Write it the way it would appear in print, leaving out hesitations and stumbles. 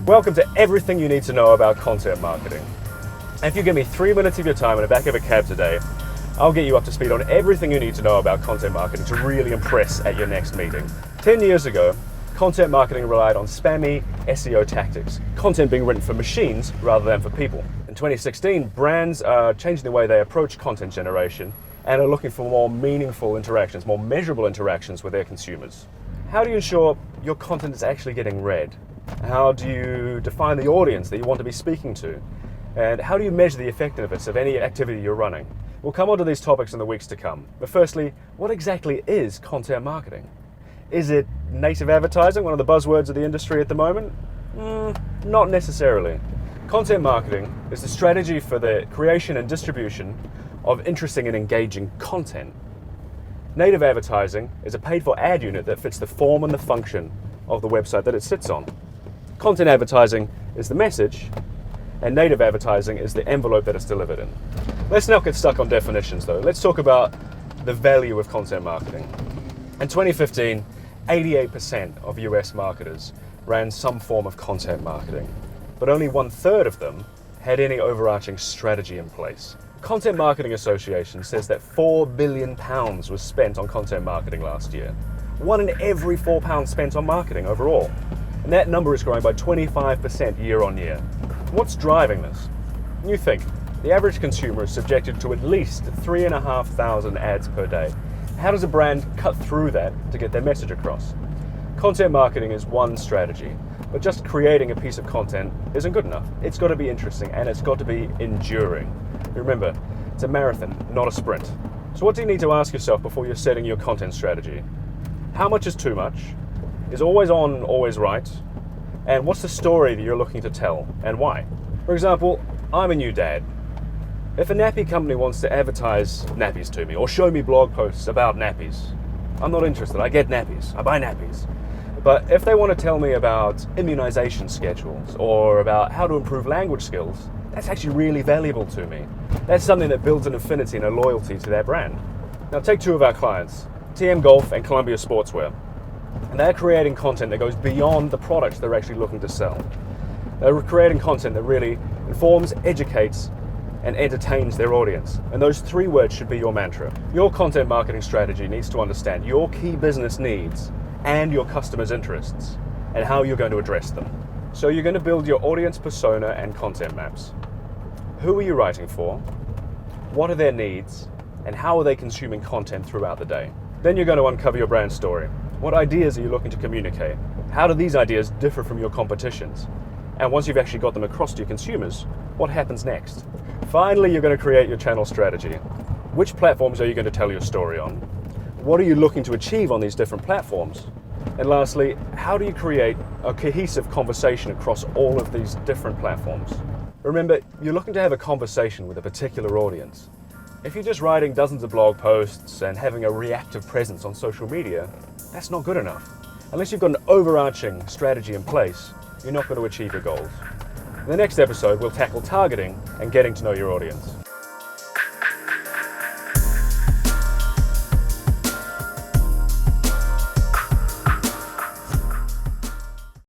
Welcome to everything you need to know about content marketing. And if you give me 3 minutes of your time in the back of a cab today, I'll get you up to speed on everything you need to know about content marketing to really impress at your next meeting. 10 years ago, content marketing relied on spammy SEO tactics, content being written for machines rather than for people. In 2016, brands are changing the way they approach content generation and are looking for more meaningful interactions, more measurable interactions with their consumers. How do you ensure your content is actually getting read? How do you define the audience that you want to be speaking to? And how do you measure the effectiveness of any activity you're running? We'll come on to these topics in the weeks to come. But firstly, what exactly is content marketing? Is it native advertising, one of the buzzwords of the industry at the moment? Not necessarily. Content marketing is the strategy for the creation and distribution of interesting and engaging content. Native advertising is a paid-for ad unit that fits the form and the function of the website that it sits on. Content advertising is the message, and native advertising is the envelope that it's delivered in. Let's not get stuck on definitions though. Let's talk about the value of content marketing. In 2015, 88% of US marketers ran some form of content marketing, but only 1/3 of them had any overarching strategy in place. Content Marketing Association says that £4 billion was spent on content marketing last year. 1 in every £4 spent on marketing overall. And that number is growing by 25% year on year. What's driving this? You think, the average consumer is subjected to at least 3,500 ads per day. How does a brand cut through that to get their message across? Content marketing is one strategy, but just creating a piece of content isn't good enough. It's got to be interesting and it's got to be enduring. Remember, it's a marathon, not a sprint. So what do you need to ask yourself before you're setting your content strategy? How much is too much? Is always on always right? And what's the story that you're looking to tell and why? For example, I'm a new dad. If a nappy company wants to advertise nappies to me or show me blog posts about nappies, I'm not interested. I get nappies. I buy nappies. But if they want to tell me about immunization schedules or about how to improve language skills, that's actually really valuable to me. That's something that builds an affinity and a loyalty to their brand. Now take two of our clients, TM Golf and Columbia Sportswear. And they're creating content that goes beyond the products they're actually looking to sell. They're creating content that really informs, educates, and entertains their audience. And those 3 words should be your mantra. Your content marketing strategy needs to understand your key business needs and your customers' interests and how you're going to address them. So you're going to build your audience persona and content maps. Who are you writing for? What are their needs? And how are they consuming content throughout the day? Then you're going to uncover your brand story. What ideas are you looking to communicate? How do these ideas differ from your competition's? And once you've actually got them across to your consumers, what happens next? Finally, you're going to create your channel strategy. Which platforms are you going to tell your story on? What are you looking to achieve on these different platforms? And lastly, how do you create a cohesive conversation across all of these different platforms? Remember, you're looking to have a conversation with a particular audience. If you're just writing dozens of blog posts and having a reactive presence on social media, that's not good enough. Unless you've got an overarching strategy in place, you're not going to achieve your goals. In the next episode, we'll tackle targeting and getting to know your audience.